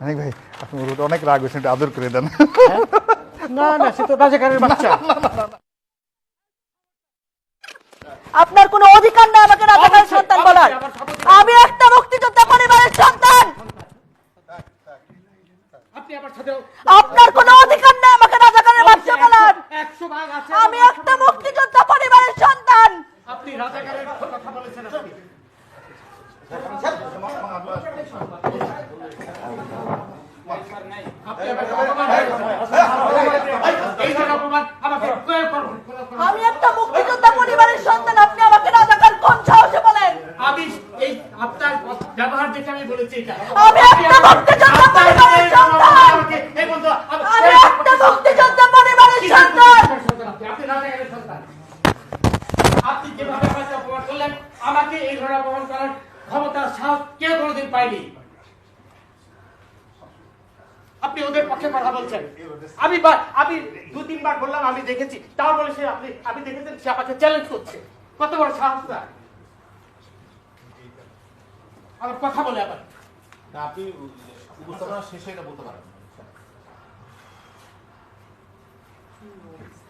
মানিক ভাই আপনি ওর উপর অনেক রাগ হয়েছেন, একটু আদর করে দেন। না না, সে তো রাজাকারের বাচ্চা। আপনার কোনো অধিকার নেই আমাকে রাজাকারের সন্তান বলার। আমি একটা মুক্তিযোদ্ধা পরিবারের সন্তান। আপনি আমার সাথে আপনার কোনো অধিকার নেই আমাকে রাজাকারের বাচ্চা বলার। 100 ভাগ আছে। আমি একটা মুক্তিযোদ্ধা পরিবারের সন্তান। আপনি রাজাকারের কথা বলেছেন। আপনি আমি একটা মুক্তিযোদ্ধা পরিবারের সন্তান, আপনি আমাকে রাজাকার কোন সাহসে বলেন? আমি এই আপনার ব্যবহার দেখে আমি বলেছি এটা। আমি একটা মুক্তিযোদ্ধা পরিবারের সন্তান। এই বন্ধু, আমি একটা মুক্তিযোদ্ধা পরিবারের সন্তান। আপনি রাজাকারের সন্তান। আপনি যেভাবে আমাকে অপমান করলেন, আমাকে এই ধরনের অপমান করার ক্ষমতা সাহস কেউ কোনোদিন পায়নি। আপনি ওদের পক্ষে কথা বলছেন। আমি 2-3 বার বললাম আমি দেখেছি, তাও বলে সে আপনি দেখেছেন, সে আমাকে চ্যালেঞ্জ করছে। কত বড় সাহস তার! আমার কথা বলে আবার আপনি উপস্থাপনা শেষে এটা বলতে পারেন।